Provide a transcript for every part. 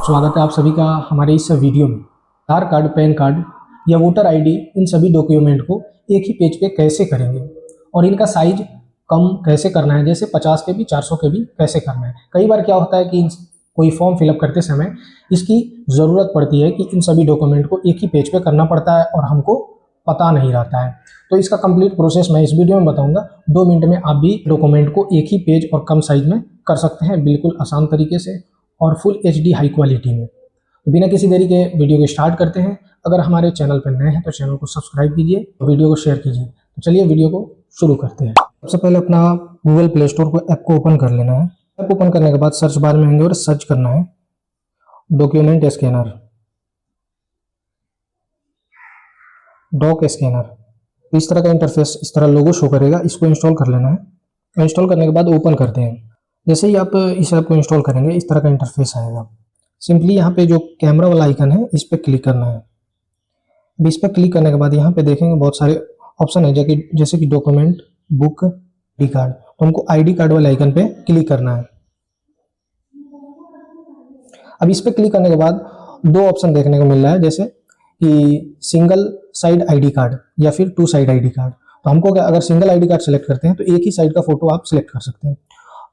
स्वागत है आप सभी का हमारे इस वीडियो में। आधार कार्ड, पैन कार्ड या वोटर आईडी, इन सभी डॉक्यूमेंट को एक ही पेज पे कैसे करेंगे और इनका साइज कम कैसे करना है, जैसे 50 के भी 400 के भी कैसे करना है। कई बार क्या होता है कि कोई फॉर्म फिलअप करते समय इसकी ज़रूरत पड़ती है कि इन सभी डॉक्यूमेंट को एक ही पेज पे करना पड़ता है और हमको पता नहीं रहता है। तो इसका कंप्लीट प्रोसेस मैं इस वीडियो में बताऊंगा। 2 मिनट में आप भी डॉक्यूमेंट को एक ही पेज और कम साइज में कर सकते हैं, बिल्कुल आसान तरीके से और फुल HD हाई क्वालिटी में। तो बिना किसी देरी के वीडियो को स्टार्ट करते हैं। अगर हमारे चैनल पर नए हैं तो चैनल को सब्सक्राइब कीजिए, वीडियो को शेयर कीजिए। तो चलिए वीडियो को शुरू करते हैं। सबसे पहले अपना गूगल प्ले स्टोर को ऐप को ओपन कर लेना है। ऐप ओपन करने के बाद सर्च बार में आएंगे और सर्च करना है डॉक्यूमेंट स्कैनर, डॉक स्कैनर। इस तरह का इंटरफेस, इस तरह लोगो शो करेगा। इसको इंस्टॉल कर लेना है। इंस्टॉल करने के बाद ओपन करते हैं। जैसे ही आप इस ऐप को इंस्टॉल करेंगे इस तरह का इंटरफेस आएगा। सिंपली यहाँ पे जो कैमरा वाला आइकन है इस पर क्लिक करना है। अब इस पर क्लिक करने के बाद यहाँ पे देखेंगे बहुत सारे ऑप्शन है, जैसे कि डॉक्यूमेंट, बुक, ID कार्ड। तो हमको ID कार्ड वाले आइकन पे क्लिक करना है। अब इस पर क्लिक करने के बाद 2 ऑप्शन देखने को मिल रहा है, जैसे कि सिंगल साइड ID कार्ड या फिर 2 साइड ID कार्ड। तो हमको क्या, अगर सिंगल ID कार्ड सेलेक्ट करते हैं तो एक ही साइड का फोटो आप सिलेक्ट कर सकते हैं।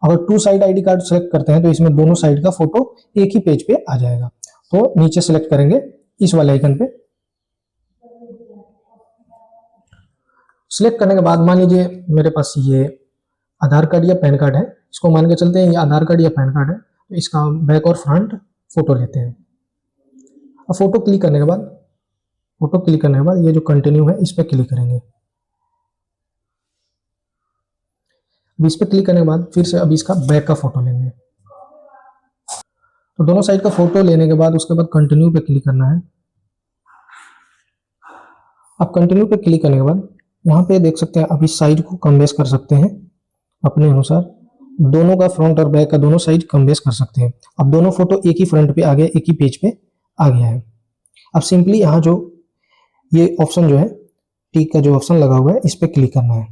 अगर 2 साइड ID कार्ड सेलेक्ट करते हैं तो इसमें दोनों साइड का फोटो एक ही पेज पे आ जाएगा। तो नीचे सेलेक्ट करेंगे इस वाले आइकन पे। सिलेक्ट करने के बाद मान लीजिए मेरे पास ये आधार कार्ड या पैन कार्ड है, इसको मान के चलते हैं ये आधार कार्ड या पैन कार्ड है। तो इसका बैक और फ्रंट फोटो लेते हैं। अब फोटो क्लिक करने के बाद ये जो कंटिन्यू है इस पर क्लिक करेंगे। अब इस पर क्लिक करने के बाद फिर से अब इसका बैक का फोटो लेंगे। तो दोनों साइड का फोटो लेने के बाद उसके बाद कंटिन्यू पे क्लिक करना है। अब कंटिन्यू पे क्लिक करने के बाद यहाँ पे देख सकते हैं अब इस साइज को कम बेस कर सकते हैं अपने अनुसार। दोनों का फ्रंट और बैक का दोनों साइज कम बेस कर सकते हैं। अब दोनों फोटो एक ही फ्रंट पे आ गया, एक ही पेज पे आ गया है। अब सिंपली यहाँ जो ये ऑप्शन जो है टिक का जो ऑप्शन लगा हुआ है इस पे क्लिक करना है।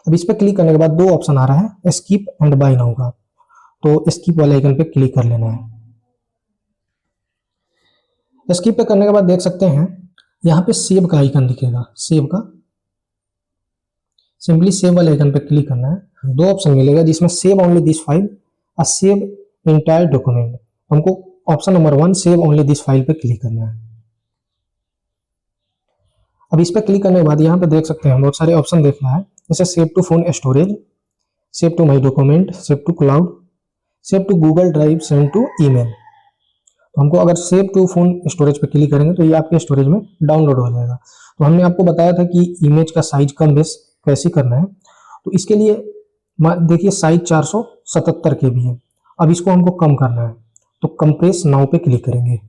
अब इस पे क्लिक करने के बाद 2 ऑप्शन आ रहा है, स्किप एंड बाय नाउ का। तो स्किप वाले आइकन पे क्लिक कर लेना है। स्किप पे करने के बाद देख सकते हैं यहाँ पे सेव का आइकन दिखेगा, सेव का। सिंपली सेव वाले आइकन पे क्लिक करना है। 2 ऑप्शन मिलेगा जिसमें सेव ओनली दिस फाइल और सेव इंटायर डॉक्यूमेंट। हमको option number 1 save only this file पे क्लिक करना है। अब इस पे क्लिक करने के बाद यहाँ पे देख सकते हैं बहुत सारे ऑप्शन देख रहा है, जैसे save to phone storage, save to my document, save to cloud, save to Google drive, send to email. तो हमको अगर सेव टू फोन स्टोरेज पे क्लिक करेंगे तो ये आपके स्टोरेज में डाउनलोड हो जाएगा। तो हमने आपको बताया था कि इमेज का साइज कम बेस कैसे करना है। तो इसके लिए देखिए साइज 477 KB है। अब इसको हमको कम करना है तो कंप्रेस नाउ पे क्लिक करेंगे।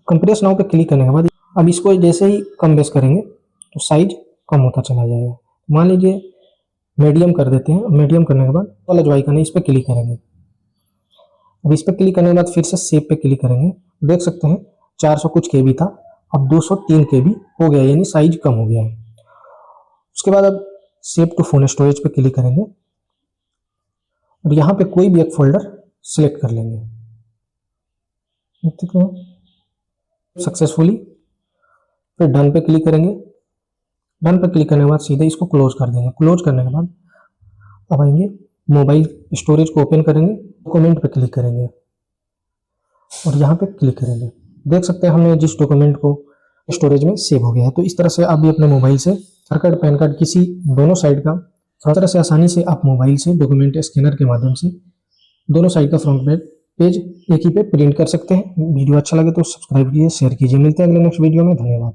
कंप्रेस नाउ पे क्लिक करने के बाद अब इसको जैसे ही कम बेस करेंगे तो साइज कम होता चला जाएगा। मान लीजिए मीडियम कर देते हैं। मीडियम करने के बाद वाला जो आइकन है इस पर क्लिक करेंगे। अब इस पर क्लिक करने के बाद फिर से सेव पे क्लिक करेंगे। देख सकते हैं 400 कुछ KB था, अब 203 KB हो गया, यानी साइज कम हो गया है। उसके बाद अब सेव टू फोन स्टोरेज पे क्लिक करेंगे और यहाँ पे कोई भी एक फोल्डर सिलेक्ट कर लेंगे सक्सेसफुली। फिर डन पे क्लिक करेंगे। डन पे क्लिक करने के बाद सीधे इसको क्लोज कर देंगे। क्लोज करने के बाद अब आएंगे मोबाइल स्टोरेज को ओपन करेंगे, डॉक्यूमेंट पे क्लिक करेंगे और यहाँ पे क्लिक करेंगे। देख सकते हैं हमने जिस डॉक्यूमेंट को स्टोरेज में सेव हो गया है। तो इस तरह से आप भी अपने मोबाइल से आधार कार्ड, पैन कार्ड, किसी दोनों साइड का इस तरह से आसानी से आप मोबाइल से डॉक्यूमेंट स्कैनर के माध्यम से दोनों साइड का फ्रंट पेज एक ही पे प्रिंट कर सकते हैं। वीडियो अच्छा लगे तो सब्सक्राइब कीजिए, शेयर कीजिए। मिलते हैं अगले नेक्स्ट वीडियो में। धन्यवाद।